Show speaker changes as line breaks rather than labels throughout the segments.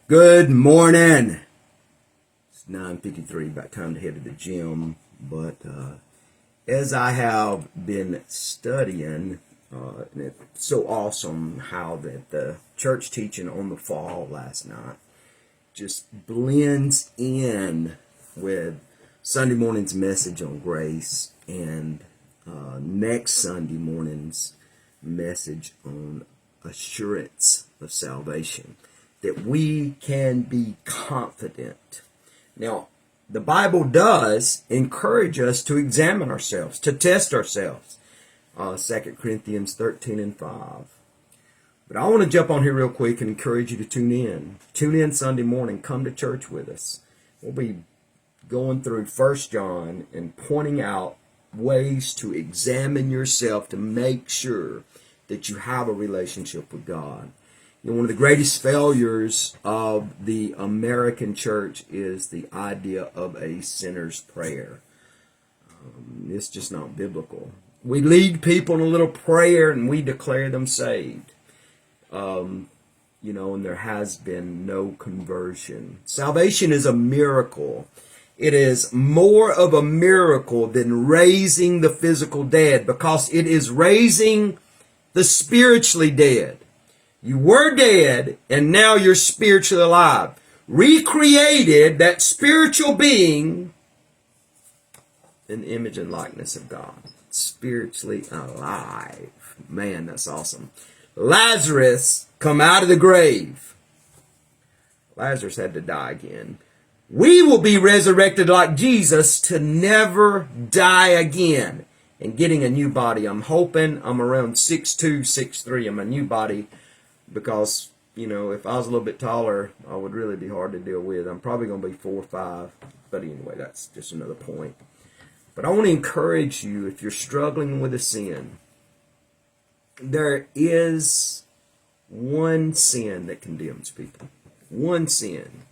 Good morning. It's 9:53, about time to head to the gym. But as I have been studying, and it's so awesome how that the church teaching on the fall last night just blends in with Sunday morning's message on grace and next Sunday morning's message on assurance of salvation, that we can be confident. Now, the Bible does encourage us to examine ourselves, to test ourselves. 2 Corinthians 13 and 5. But I want to jump on here real quick and encourage you to tune in. Tune in Sunday morning. Come to church with us. We'll be going through 1 John and pointing out ways to examine yourself to make sure that you have a relationship with God. You know, one of the greatest failures of the American church is the idea of a sinner's prayer. It's just not biblical. We lead people in a little prayer and we declare them saved. And there has been no conversion. Salvation is a miracle. It is more of a miracle than raising the physical dead, because it is raising the spiritually dead. You were dead, and now you're spiritually alive. Recreated, that spiritual being, in the image and likeness of God. Spiritually alive. Man, that's awesome. Lazarus come out of the grave. Lazarus had to die again. We will be resurrected like Jesus to never die again. And getting a new body. I'm hoping I'm around 6'2", 6'3". I'm a new body. Because, if I was a little bit taller, I would really be hard to deal with. I'm probably going to be 4'5". But anyway, that's just another point. But I want to encourage you, if you're struggling with a sin, there is one sin that condemns people. One sin.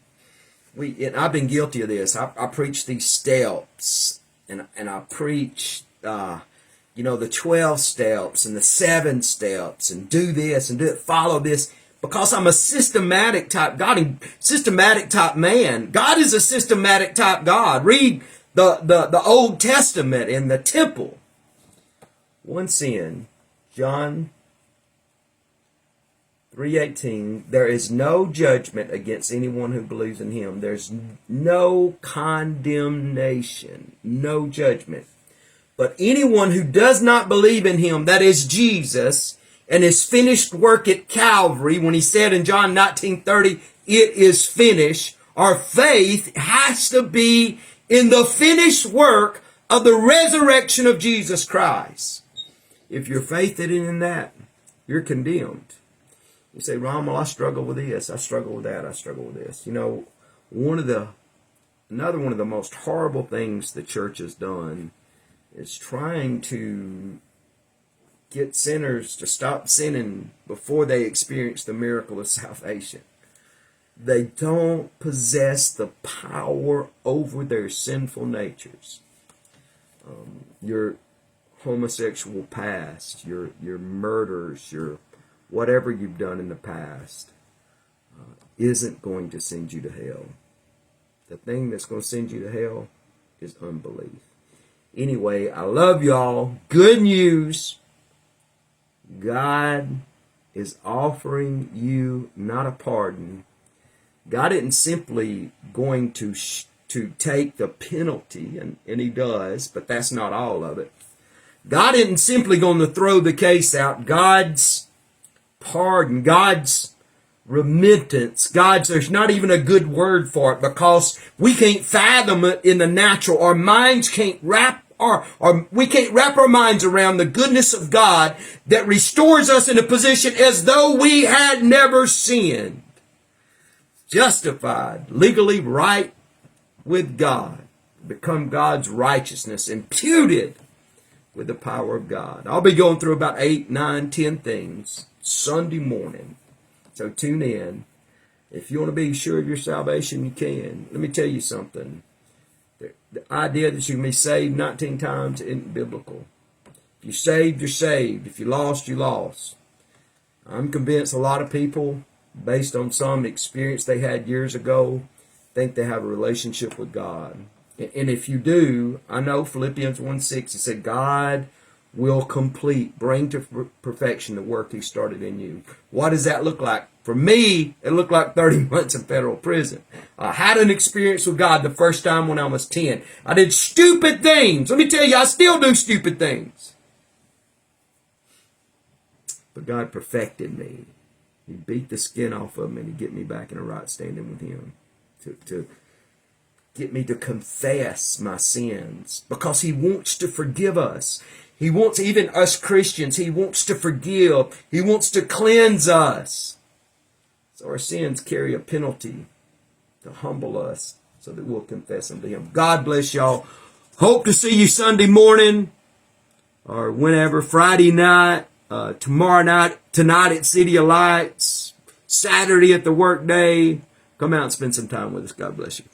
And I've been guilty of this. I preach these steps, and I preach the 12 steps and the 7 steps, and do this and do it, follow this, because I'm a systematic type man. God is a systematic type God. Read the Old Testament in the temple. One sin, John 3:18, there is no judgment against anyone who believes in him. There's no condemnation, no judgment. But anyone who does not believe in him, that is Jesus, and his finished work at Calvary, when he said in John 19:30, it is finished, our faith has to be in the finished work of the resurrection of Jesus Christ. If your faith isn't in that, you're condemned. You say, Ron, well, I struggle with this, I struggle with that, I struggle with this. Another one of the most horrible things the church has done is trying to get sinners to stop sinning before they experience the miracle of salvation. They don't possess the power over their sinful natures. Your homosexual past, your murders, your whatever you've done in the past isn't going to send you to hell. The thing that's going to send you to hell is unbelief. Anyway, I love y'all. Good news. God is offering you not a pardon. God isn't simply going to take the penalty, and he does, but that's not all of it. God isn't simply going to throw the case out. God's pardon, God's remittance, there's not even a good word for it, because we can't fathom it in the natural. Our minds can't we can't wrap our minds around the goodness of God that restores us in a position as though we had never sinned. Justified, legally right with God, become God's righteousness, imputed with the power of God. I'll be going through about 8, 9, 10 things Sunday morning. So tune in. If you want to be sure of your salvation, you can. Let me tell you something. The idea that you can be saved 19 times isn't biblical. If you're saved, you're saved. If you're lost, you're lost. I'm convinced a lot of people based on some experience they had years ago, think they have a relationship with God. And if you do, I know Philippians 1:6, it said, God will complete, bring to perfection the work he started in you. What does that look like? For me, it looked like 30 months in federal prison. I had an experience with God the first time when I was 10. I did stupid things. Let me tell you, I still do stupid things. But God perfected me. He beat the skin off of me and he get me back in a right standing with him. To get me to confess my sins. Because he wants to forgive us. He wants, even us Christians, he wants to forgive. He wants to cleanse us. So our sins carry a penalty to humble us so that we'll confess them to him. God bless y'all. Hope to see you Sunday morning or whenever, Friday night, tomorrow night, tonight at City of Lights, Saturday at the work day. Come out and spend some time with us. God bless you.